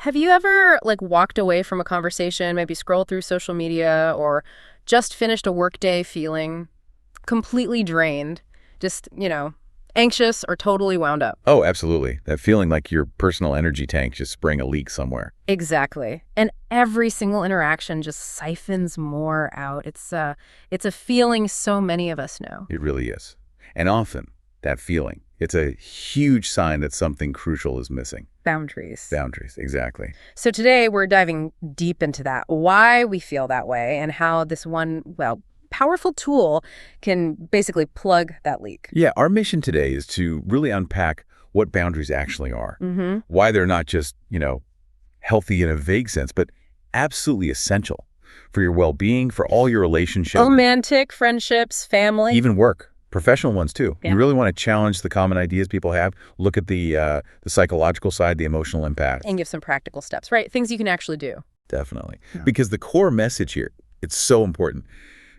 Have you ever, like, walked away from a conversation, maybe scrolled through social media, or just finished a workday feeling completely drained, just, anxious or totally wound up? Oh, absolutely. That feeling like your personal energy tank just sprang a leak somewhere. Exactly. And every single interaction just siphons more out. It's a feeling so many of us know. It really is. And often, that feeling, it's a huge sign that something crucial is missing. Boundaries. Boundaries, exactly. So today we're diving deep into that, why we feel that way, and how this one, powerful tool can basically plug that leak. Yeah, our mission today is to really unpack what boundaries actually are, why they're not just, healthy in a vague sense, but absolutely essential for your well-being, for all your relationships. Romantic, friendships, family. Even work. Professional ones, too. Yeah. You really want to challenge the common ideas people have, look at the psychological side, the emotional impact. And give some practical steps, right? Things you can actually do. Definitely. Yeah. Because the core message here, it's so important.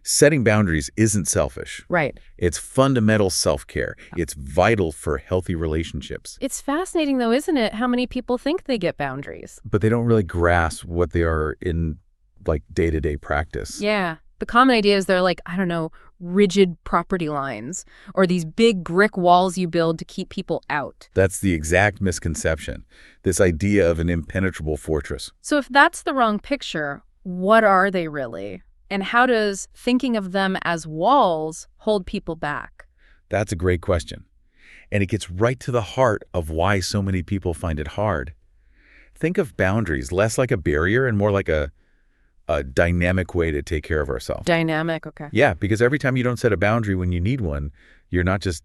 Setting boundaries isn't selfish. Right. It's fundamental self-care. It's vital for healthy relationships. It's fascinating, though, isn't it, how many people think they get boundaries? But they don't really grasp what they are in, day-to-day practice. Yeah. The common idea is they're like, I don't know, rigid property lines or these big brick walls you build to keep people out. That's the exact misconception, this idea of an impenetrable fortress. So if that's the wrong picture, what are they really? And how does thinking of them as walls hold people back? That's a great question. And it gets right to the heart of why so many people find it hard. Think of boundaries less like a barrier and more like a dynamic way to take care of ourselves. Dynamic, okay. Yeah, because every time you don't set a boundary when you need one, you're not just,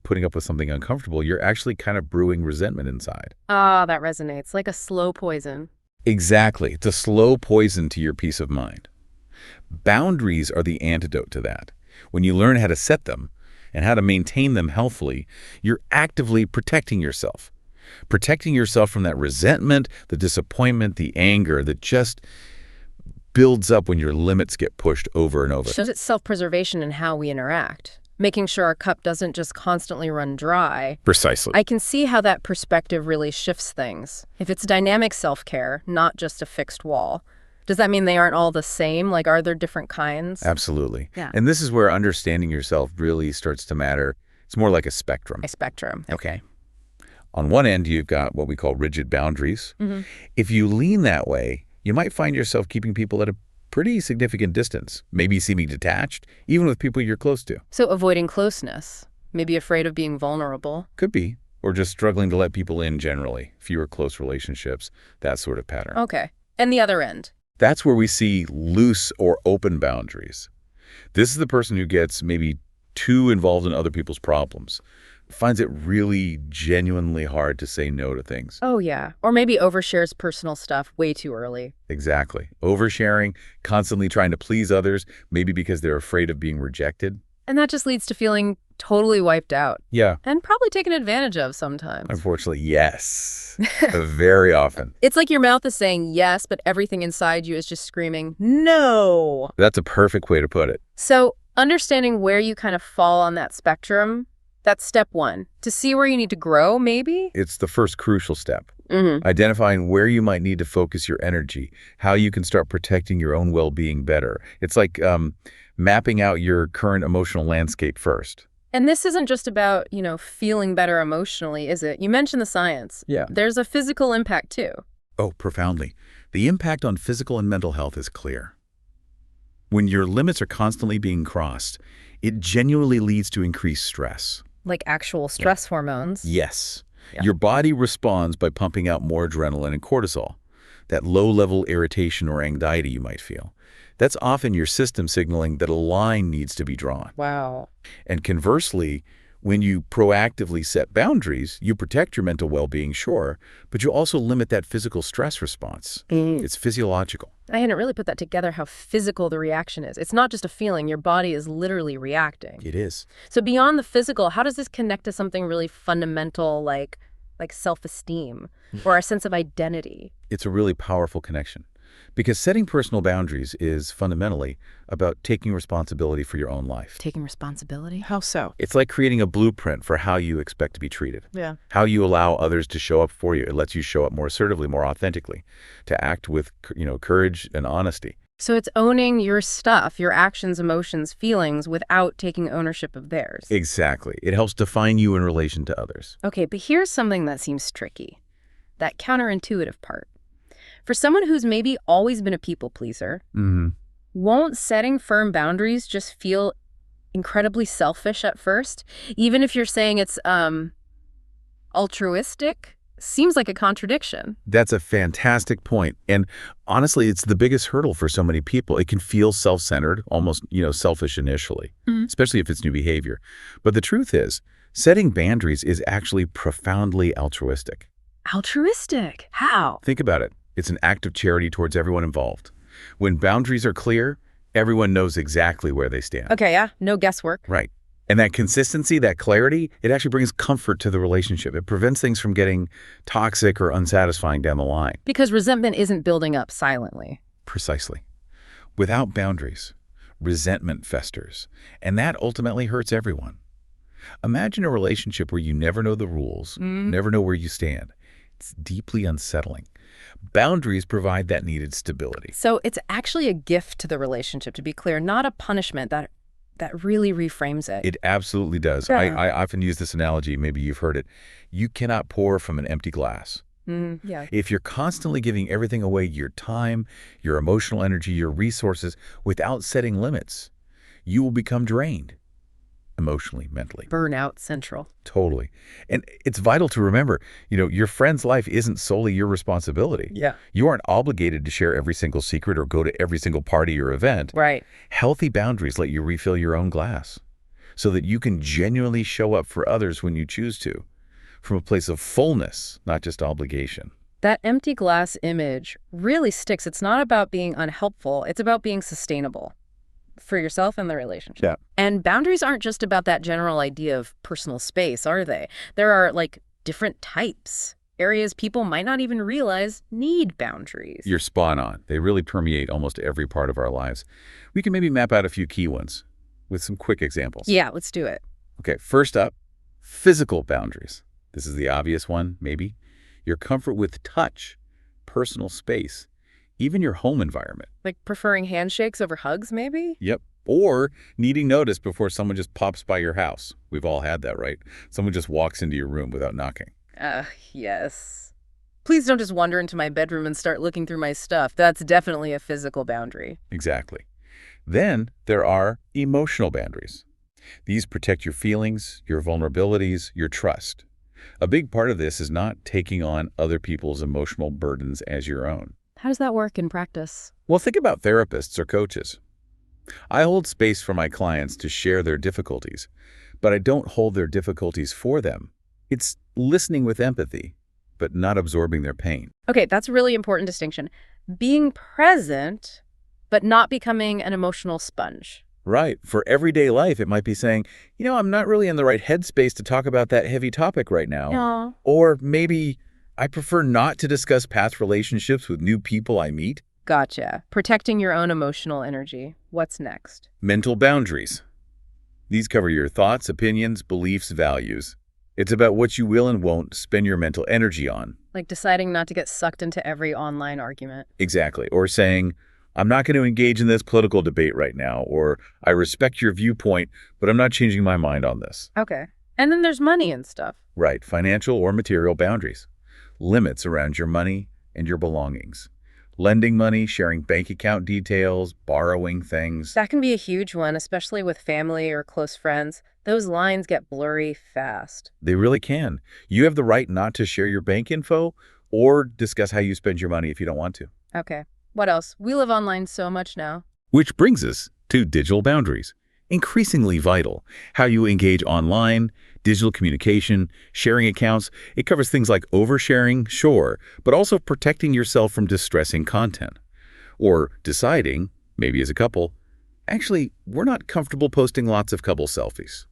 putting up with something uncomfortable. You're actually kind of brewing resentment inside. Ah, that resonates. Like a slow poison. Exactly. It's a slow poison to your peace of mind. Boundaries are the antidote to that. When you learn how to set them and how to maintain them healthfully, you're actively protecting yourself. Protecting yourself from that resentment, the disappointment, the anger that just builds up when your limits get pushed over and over. So it's self-preservation in how we interact, making sure our cup doesn't just constantly run dry. Precisely. I can see how that perspective really shifts things. If it's dynamic self-care, not just a fixed wall, does that mean they aren't all the same? Like, are there different kinds? Absolutely. Yeah. And this is where understanding yourself really starts to matter. It's more like a spectrum. A spectrum. Okay. On one end, you've got what we call rigid boundaries. If you lean that way, you might find yourself keeping people at a pretty significant distance, maybe seeming detached, even with people you're close to. So avoiding closeness, maybe afraid of being vulnerable. Could be. Or just struggling to let people in generally, fewer close relationships, that sort of pattern. Okay. And the other end. That's where we see loose or open boundaries. This is the person who gets maybe too involved in other people's problems, finds it really genuinely hard to say no to things. Oh, yeah. Or maybe overshares personal stuff way too early. Exactly. Oversharing, constantly trying to please others, maybe because they're afraid of being rejected. And that just leads to feeling totally wiped out. Yeah. And probably taken advantage of sometimes. Unfortunately, yes. Very often. It's like your mouth is saying yes, but everything inside you is just screaming, no. That's a perfect way to put it. So understanding where you kind of fall on that spectrum, that's step one. To see where you need to grow, maybe? It's the first crucial step. Identifying where you might need to focus your energy, how you can start protecting your own well-being better. It's like mapping out your current emotional landscape first. And this isn't just about, feeling better emotionally, is it? You mentioned the science. Yeah. There's a physical impact, too. Oh, profoundly. The impact on physical and mental health is clear. When your limits are constantly being crossed, it genuinely leads to increased stress. Like actual stress hormones. Yes. Yeah. Your body responds by pumping out more adrenaline and cortisol, that low-level irritation or anxiety you might feel. That's often your system signaling that a line needs to be drawn. Wow. And conversely, when you proactively set boundaries, you protect your mental well-being, sure, but you also limit that physical stress response. It's physiological. I hadn't really put that together, how physical the reaction is. It's not just a feeling. Your body is literally reacting. It is. So beyond the physical, how does this connect to something really fundamental like self-esteem or our sense of identity? It's a really powerful connection. Because setting personal boundaries is fundamentally about taking responsibility for your own life. Taking responsibility? How so? It's like creating a blueprint for how you expect to be treated, Yeah. how you allow others to show up for you. It lets you show up more assertively, more authentically, to act with, courage and honesty. So it's owning your stuff, your actions, emotions, feelings, without taking ownership of theirs. Exactly. It helps define you in relation to others. Okay, but here's something that seems tricky. That counterintuitive part. For someone who's maybe always been a people pleaser, won't setting firm boundaries just feel incredibly selfish at first? Even if you're saying it's altruistic? Seems like a contradiction. That's a fantastic point. And honestly, it's the biggest hurdle for so many people. It can feel self-centered, almost, selfish initially, especially if it's new behavior. But the truth is, setting boundaries is actually profoundly altruistic. Altruistic? How? Think about it. It's an act of charity towards everyone involved. When boundaries are clear, everyone knows exactly where they stand. Okay, yeah, no guesswork. Right. And that consistency, that clarity, it actually brings comfort to the relationship. It prevents things from getting toxic or unsatisfying down the line. Because resentment isn't building up silently. Precisely. Without boundaries, resentment festers, and that ultimately hurts everyone. Imagine a relationship where you never know the rules, never know where you stand. It's deeply unsettling. Boundaries provide that needed stability. So it's actually a gift to the relationship, to be clear, not a punishment that really reframes it. It absolutely does. Yeah. I often use this analogy, maybe you've heard it. You cannot pour from an empty glass. Yeah. If you're constantly giving everything away, your time, your emotional energy, your resources, without setting limits, you will become drained. Emotionally, mentally. Burnout central. Totally. And it's vital to remember, your friend's life isn't solely your responsibility. Yeah. You aren't obligated to share every single secret or go to every single party or event. Right. Healthy boundaries let you refill your own glass so that you can genuinely show up for others when you choose to, from a place of fullness, not just obligation. That empty glass image really sticks. It's not about being unhelpful. It's about being sustainable for yourself and the relationship. Yeah. And boundaries aren't just about that general idea of personal space, are they? There are different types, areas people might not even realize need boundaries. You're spot on. They really permeate almost every part of our lives. We can maybe map out a few key ones with some quick examples. Yeah, let's do it. Okay, first up, physical boundaries. This is the obvious one, maybe. Your comfort with touch, personal space, even your home environment. Like preferring handshakes over hugs, maybe? Yep. Or needing notice before someone just pops by your house. We've all had that, right? Someone just walks into your room without knocking. Yes. Please don't just wander into my bedroom and start looking through my stuff. That's definitely a physical boundary. Exactly. Then there are emotional boundaries. These protect your feelings, your vulnerabilities, your trust. A big part of this is not taking on other people's emotional burdens as your own. How does that work in practice? Well, think about therapists or coaches. I hold space for my clients to share their difficulties, but I don't hold their difficulties for them. It's listening with empathy, but not absorbing their pain. Okay, that's a really important distinction. Being present, but not becoming an emotional sponge. Right. For everyday life, it might be saying, I'm not really in the right headspace to talk about that heavy topic right now. No. Or maybe I prefer not to discuss past relationships with new people I meet. Gotcha. Protecting your own emotional energy. What's next? Mental boundaries. These cover your thoughts, opinions, beliefs, values. It's about what you will and won't spend your mental energy on. Like deciding not to get sucked into every online argument. Exactly. Or saying, I'm not going to engage in this political debate right now, or I respect your viewpoint, but I'm not changing my mind on this. Okay. And then there's money and stuff. Right. Financial or material boundaries. Limits around your money and your belongings. Lending money, sharing bank account details, borrowing things. That can be a huge one, especially with family or close friends. Those lines get blurry fast. They really can. You have the right not to share your bank info or discuss how you spend your money if you don't want to. Okay. What else? We live online so much now. Which brings us to digital boundaries. Increasingly vital. How you engage online, digital communication, sharing accounts. It covers things like oversharing, sure, but also protecting yourself from distressing content. Or deciding, maybe as a couple, actually, we're not comfortable posting lots of couple selfies.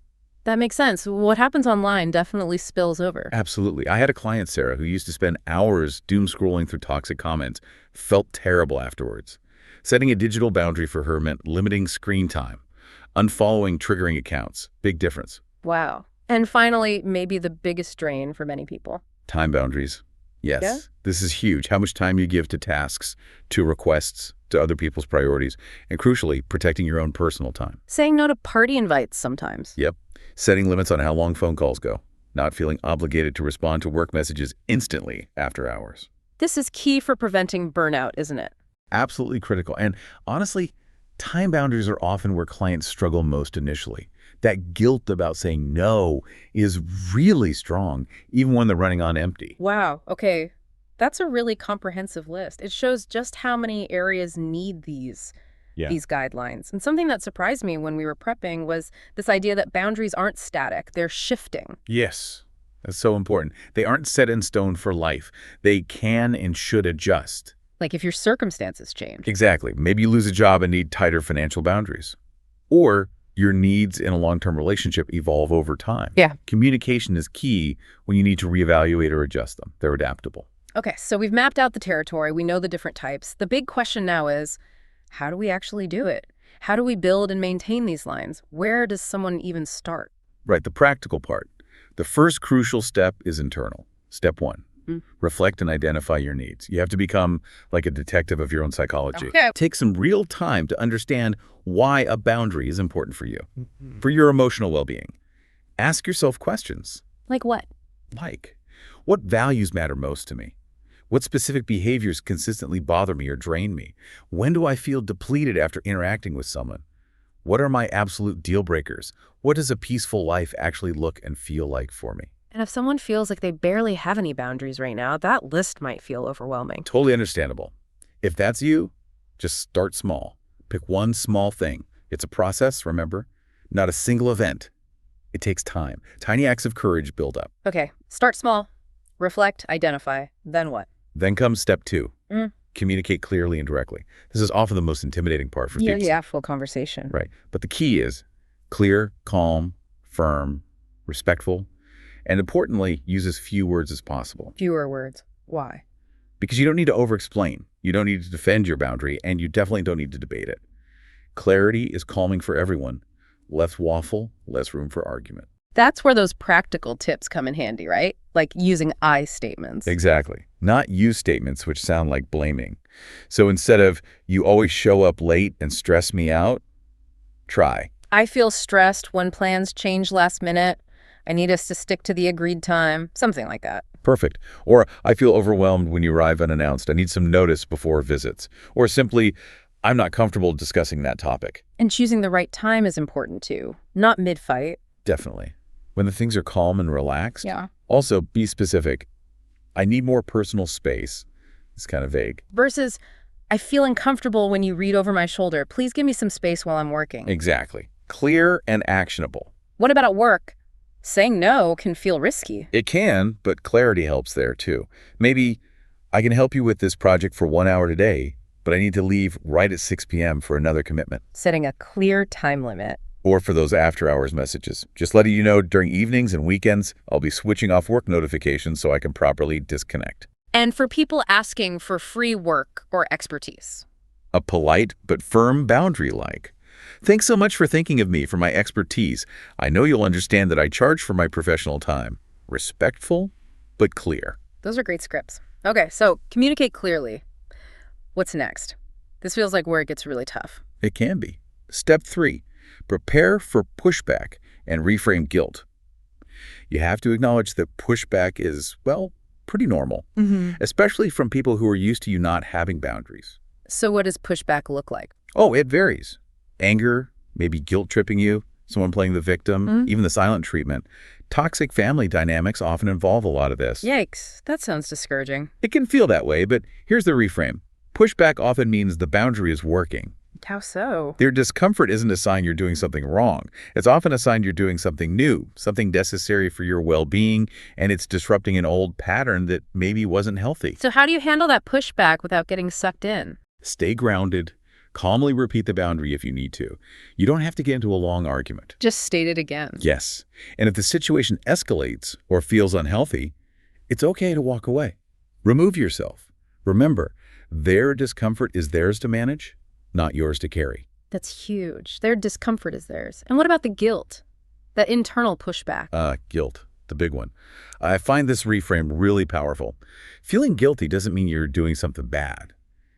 That makes sense. What happens online definitely spills over. Absolutely. I had a client, Sarah, who used to spend hours doom scrolling through toxic comments, felt terrible afterwards. Setting a digital boundary for her meant limiting screen time, unfollowing triggering accounts. Big difference. Wow. And finally, maybe the biggest drain for many people. Time boundaries. Yeah? Yes, this is huge. How much time you give to tasks, to requests, to other people's priorities, and crucially, protecting your own personal time. Saying no to party invites sometimes. Yep. Setting limits on how long phone calls go. Not feeling obligated to respond to work messages instantly after hours. This is key for preventing burnout, isn't it? Absolutely critical. And honestly, time boundaries are often where clients struggle most initially. That guilt about saying no is really strong, even when they're running on empty. Wow. Okay. That's a really comprehensive list. It shows just how many areas need these guidelines. And something that surprised me when we were prepping was this idea that boundaries aren't static, they're shifting. Yes, that's so important. They aren't set in stone for life. They can and should adjust. Like if your circumstances change. Exactly. Maybe you lose a job and need tighter financial boundaries. Or your needs in a long-term relationship evolve over time. Yeah. Communication is key when you need to reevaluate or adjust them. They're adaptable. Okay, so we've mapped out the territory. We know the different types. The big question now is, how do we actually do it? How do we build and maintain these lines? Where does someone even start? Right, the practical part. The first crucial step is internal. Step one, reflect and identify your needs. You have to become like a detective of your own psychology. Okay. Take some real time to understand why a boundary is important for you, for your emotional well-being. Ask yourself questions Like what? like, what values matter most to me? What specific behaviors consistently bother me or drain me? When do I feel depleted after interacting with someone? What are my absolute deal breakers? What does a peaceful life actually look and feel like for me? And if someone feels like they barely have any boundaries right now, that list might feel overwhelming. Totally understandable. If that's you, just start small. Pick one small thing. It's a process, remember? Not a single event. It takes time. Tiny acts of courage build up. Okay, start small, reflect, identify, then what? Then comes step two. Communicate clearly and directly. This is often the most intimidating part for people. Yeah, full conversation. Right. But the key is clear, calm, firm, respectful, and importantly, use as few words as possible. Fewer words. Why? Because you don't need to over-explain. You don't need to defend your boundary, and you definitely don't need to debate it. Clarity is calming for everyone. Less waffle, less room for argument. That's where those practical tips come in handy, right? Like using I statements. Exactly. Not you statements, which sound like blaming. So instead of, you always show up late and stress me out, try. I feel stressed when plans change last minute. I need us to stick to the agreed time. Something like that. Perfect. Or, I feel overwhelmed when you arrive unannounced. I need some notice before visits. Or simply, I'm not comfortable discussing that topic. And choosing the right time is important too. Not mid-fight. Definitely. When the things are calm and relaxed. Yeah. Also, be specific. I need more personal space. It's kind of vague. Versus, I feel uncomfortable when you read over my shoulder. Please give me some space while I'm working. Exactly. Clear and actionable. What about at work? Saying no can feel risky. It can, but clarity helps there too. Maybe, I can help you with this project for 1 hour today, but I need to leave right at 6 p.m. for another commitment. Setting a clear time limit. Or for those after-hours messages. Just letting you know during evenings and weekends, I'll be switching off work notifications so I can properly disconnect. And for people asking for free work or expertise. A polite but firm boundary like. Thanks so much for thinking of me for my expertise. I know you'll understand that I charge for my professional time. Respectful, but clear. Those are great scripts. Okay, so communicate clearly. What's next? This feels like where it gets really tough. It can be. Step 3. Prepare for pushback and reframe guilt. You have to acknowledge that pushback is, well, pretty normal, especially from people who are used to you not having boundaries. So what does pushback look like? Oh, it varies. Anger, maybe guilt-tripping you, someone playing the victim, even the silent treatment. Toxic family dynamics often involve a lot of this. Yikes, that sounds discouraging. It can feel that way, but here's the reframe. Pushback often means the boundary is working. How so? Their discomfort isn't a sign you're doing something wrong. It's often a sign you're doing something new, something necessary for your well-being, and it's disrupting an old pattern that maybe wasn't healthy. So how do you handle that pushback without getting sucked in? Stay grounded, Calmly repeat the boundary if you need to. You don't have to get into a long argument. Just state it again. Yes. And if the situation escalates or feels unhealthy, it's okay to walk away. Remove yourself. Remember, their discomfort is theirs to manage, not yours to carry. That's huge. Their discomfort is theirs. And what about the guilt? That internal pushback? Guilt, the big one. I find this reframe really powerful. Feeling guilty doesn't mean you're doing something bad.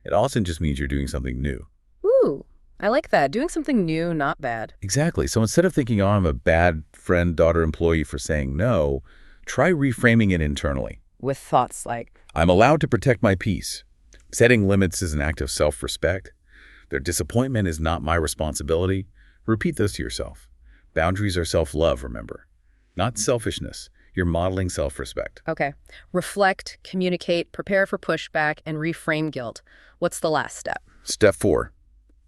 It often just means you're doing something new. Ooh, I like that. Doing something new, not bad. Exactly. So instead of thinking, oh, I'm a bad friend, daughter, employee for saying no, try reframing it internally. With thoughts like, I'm allowed to protect my peace. Setting limits is an act of self-respect. Their disappointment is not my responsibility. Repeat this to yourself. Boundaries are self-love, remember. Not selfishness. You're modeling self-respect. okay, reflect, communicate, prepare for pushback, and reframe guilt. What's the last step? Step 4,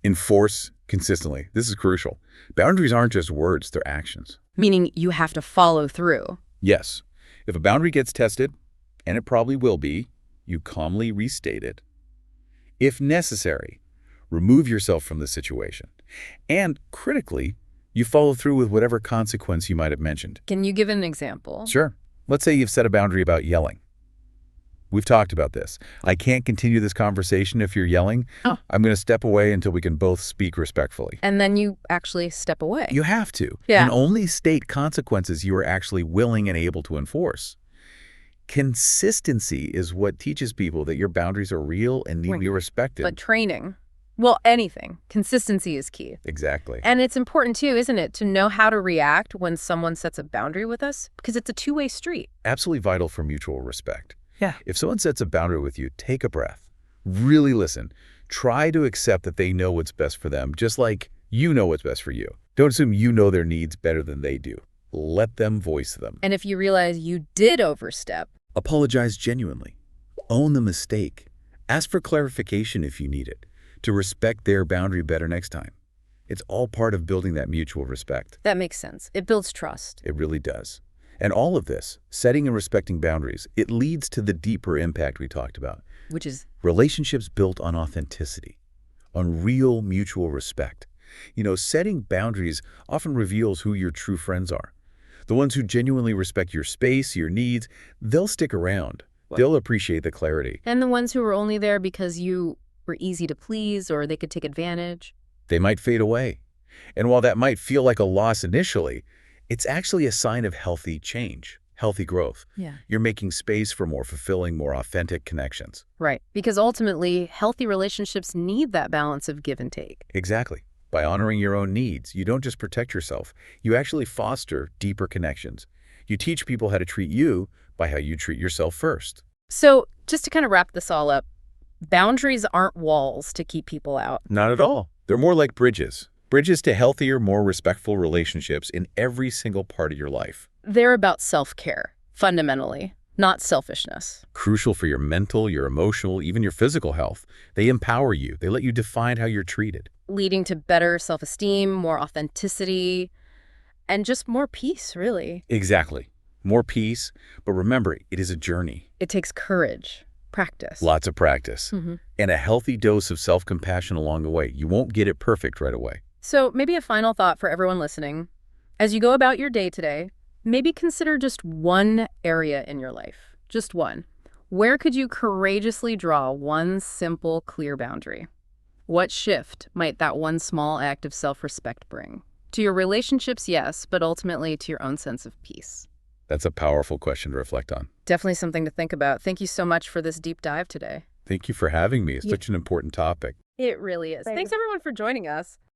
enforce consistently. This is crucial. Boundaries aren't just words, they're actions. Meaning you have to follow through. Yes, if a boundary gets tested, and it probably will be, you calmly restate it. If necessary, remove yourself from the situation. And critically, you follow through with whatever consequence you might have mentioned. Can you give an example? Sure. Let's say you've set a boundary about yelling. We've talked about this. I can't continue this conversation if you're yelling. Oh. I'm going to step away until we can both speak respectfully. And then you actually step away. You have to. Yeah. And only state consequences you are actually willing and able to enforce. Consistency is what teaches people that your boundaries are real and need to be respected. But training, well, anything, consistency is key. Exactly. And it's important too, isn't it, to know how to react when someone sets a boundary with us? Because it's a two-way street. Absolutely vital for mutual respect. Yeah. If someone sets a boundary with you, take a breath. Really listen. Try to accept that they know what's best for them, just like you know what's best for you. Don't assume you know their needs better than they do. Let them voice them. And if you realize you did overstep, apologize genuinely. Own the mistake. Ask for clarification if you need it, to respect their boundary better next time. It's all part of building that mutual respect. that makes sense. It builds trust. It really does. And all of this, setting and respecting boundaries, it leads to the deeper impact we talked about. Which is, Relationships built on authenticity, on real mutual respect. You know, setting boundaries often reveals who your true friends are. The ones who genuinely respect your space, your needs, they'll stick around. They'll appreciate the clarity. and the ones who were only there because you were easy to please or they could take advantage. They might fade away. And while that might feel like a loss initially, it's actually a sign of healthy change, healthy growth. Yeah. You're making space for more fulfilling, more authentic connections. Right. Because ultimately, healthy relationships need that balance of give and take. Exactly. By honoring your own needs, you don't just protect yourself, you actually foster deeper connections. You teach people how to treat you by how you treat yourself first. So just to kind of wrap this all up, boundaries aren't walls to keep people out. Not at all. They're more like bridges. Bridges to healthier, more respectful relationships in every single part of your life. They're about self-care, fundamentally, not selfishness. Crucial for your mental, your emotional, even your physical health. They empower you. They let you define how you're treated. Leading to better self-esteem, more authenticity, and just more peace, really. Exactly. More peace. But remember, it is a journey. It takes courage, practice. Lots of practice. Mhm. And a healthy dose of self-compassion along the way. You won't get it perfect right away. So maybe a final thought for everyone listening. As you go about your day today, maybe consider just one area in your life. Just one. Where could you courageously draw one simple, clear boundary? What shift might that one small act of self-respect bring? To your relationships, yes, but ultimately to your own sense of peace. That's a powerful question to reflect on. Definitely something to think about. Thank you so much for this deep dive today. Thank you for having me. It's Yeah. such an important topic. It really is. Thanks everyone for joining us.